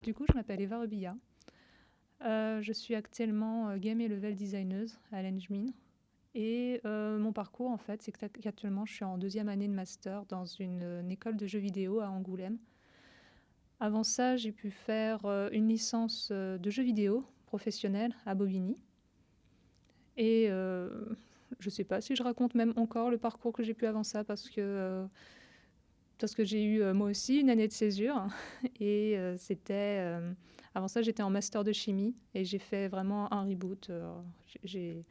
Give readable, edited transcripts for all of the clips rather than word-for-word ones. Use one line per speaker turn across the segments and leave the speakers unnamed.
Du coup, je m'appelle Eva Rebilla. Je suis actuellement game et level designeuse à l'Engmin. Et mon parcours, en fait, c'est qu'actuellement, je suis en 2e année de master dans une école de jeux vidéo à Angoulême. Avant ça, j'ai pu faire une licence de jeux vidéo professionnelle à Bobigny. Et je ne sais pas si je raconte même encore le parcours que j'ai pu avant ça parce que j'ai eu moi aussi une année de césure. Et avant ça, j'étais en master de chimie et j'ai fait vraiment un reboot. J'ai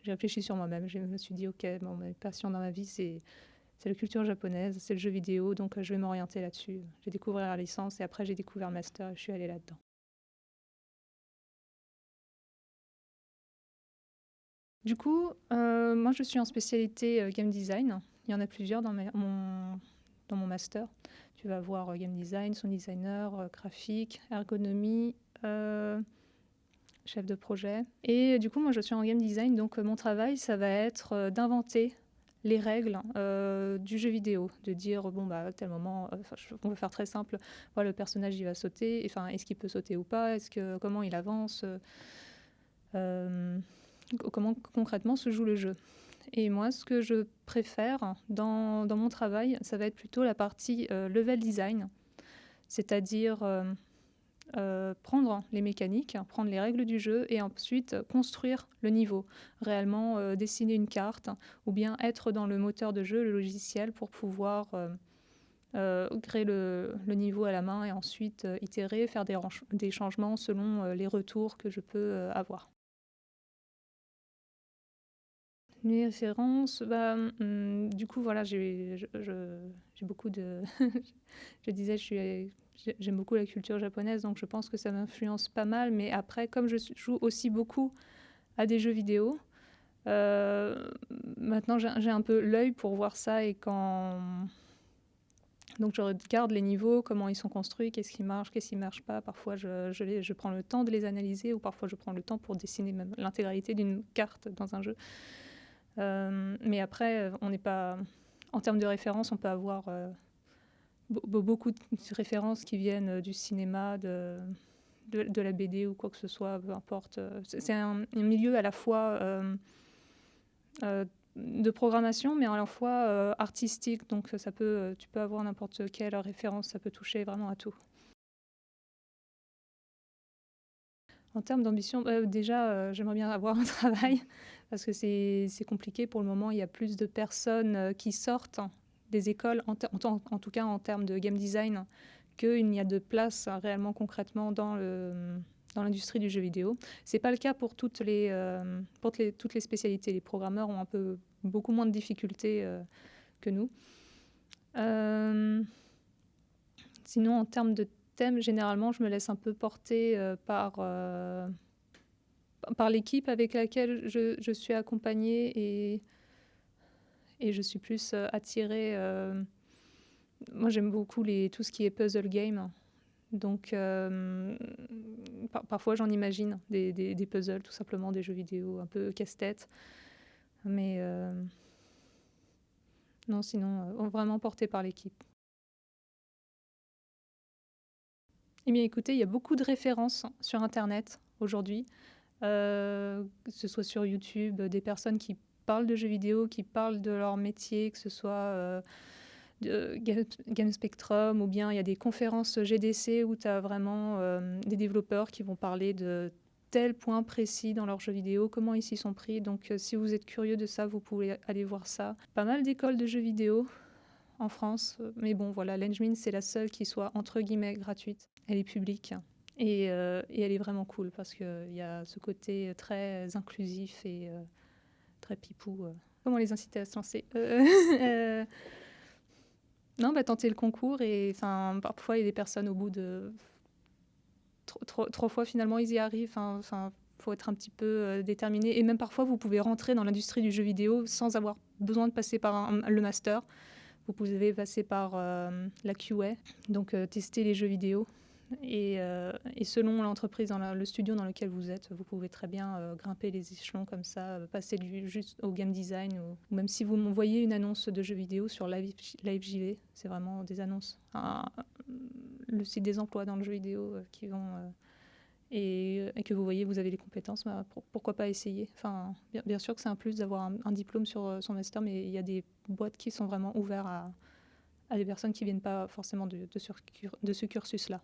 réfléchi sur moi-même. Je me suis dit, OK, bon, ma passion dans ma vie, c'est la culture japonaise, c'est le jeu vidéo, donc je vais m'orienter là-dessus. J'ai découvert la licence et après, j'ai découvert le master et je suis allée là-dedans. Du coup, moi, je suis en spécialité game design. Il y en a plusieurs dans mon master. Tu vas voir game design, sound designer, graphique, ergonomie, chef de projet. Et du coup, moi, je suis en game design, donc mon travail, ça va être d'inventer les règles du jeu vidéo, de dire bon bah à tel moment, on va faire très simple, voilà, le personnage il va sauter, enfin est-ce qu'il peut sauter ou pas, comment il avance, comment concrètement se joue le jeu. Et moi, ce que je préfère dans mon travail, ça va être plutôt la partie level design, c'est-à-dire prendre les mécaniques, prendre les règles du jeu et ensuite construire le niveau, réellement dessiner une carte ou bien être dans le moteur de jeu, le logiciel, pour pouvoir créer le niveau à la main et ensuite itérer, faire des changements selon les retours que je peux avoir. Les références, du coup, voilà, j'ai beaucoup de... je disais, j'aime beaucoup la culture japonaise, donc je pense que ça m'influence pas mal. Mais après, comme je joue aussi beaucoup à des jeux vidéo, maintenant j'ai un peu l'œil pour voir ça et donc je regarde les niveaux, comment ils sont construits, qu'est-ce qui marche pas. Parfois, je prends le temps de les analyser ou parfois je prends le temps pour dessiner même l'intégralité d'une carte dans un jeu. Mais après, on n'est pas... En termes de références, on peut avoir beaucoup de références qui viennent du cinéma, de la BD ou quoi que ce soit, peu importe. C'est un milieu à la fois de programmation, mais à la fois artistique. Donc tu peux avoir n'importe quelle référence, ça peut toucher vraiment à tout. En termes d'ambition, déjà, j'aimerais bien avoir un travail parce que c'est compliqué pour le moment. Il y a plus de personnes qui sortent des écoles, en tout cas en termes de game design, qu'il n'y a de place réellement concrètement dans l'industrie du jeu vidéo. Ce n'est pas le cas pour toutes les spécialités. Les programmeurs ont beaucoup moins de difficultés que nous. Sinon, en termes de thème, généralement, je me laisse un peu porter par l'équipe avec laquelle je suis accompagnée et je suis plus attirée. Moi, j'aime beaucoup tout ce qui est puzzle game. Donc, parfois, j'en imagine des puzzles, tout simplement, des jeux vidéo un peu casse-tête. Mais non, sinon, vraiment porté par l'équipe. Eh bien, écoutez, il y a beaucoup de références sur Internet aujourd'hui, que ce soit sur YouTube, des personnes qui parlent de jeux vidéo, qui parlent de leur métier, que ce soit de Game Spectrum, ou bien il y a des conférences GDC où tu as vraiment des développeurs qui vont parler de tel point précis dans leurs jeux vidéo, comment ils s'y sont pris. Donc, si vous êtes curieux de ça, vous pouvez aller voir ça. Pas mal d'écoles de jeux vidéo en France. Mais bon, voilà, l'Engmin, c'est la seule qui soit, entre guillemets, gratuite. Elle est publique. Et elle est vraiment cool parce qu'il y a ce côté très inclusif et très pipou. Comment les inciter à se lancer Non, tenter le concours. Et parfois, il y a des personnes au bout de 3 fois, finalement, ils y arrivent. Faut être un petit peu déterminé. Et même parfois, vous pouvez rentrer dans l'industrie du jeu vidéo sans avoir besoin de passer par le master. Vous pouvez passer par la QA, donc tester les jeux vidéo. Et selon l'entreprise, le studio dans lequel vous êtes, vous pouvez très bien grimper les échelons comme ça, passer juste au game design. Ou même si vous m'envoyez une annonce de jeux vidéo sur LiveJV, c'est vraiment des annonces. le site des emplois dans le jeu vidéo qui vont et que vous voyez vous avez les compétences, bah, pourquoi pas essayer. Enfin, bien sûr que c'est un plus d'avoir un diplôme sur son master, mais il y a des boîtes qui sont vraiment ouvertes à des personnes qui viennent pas forcément de ce cursus-là.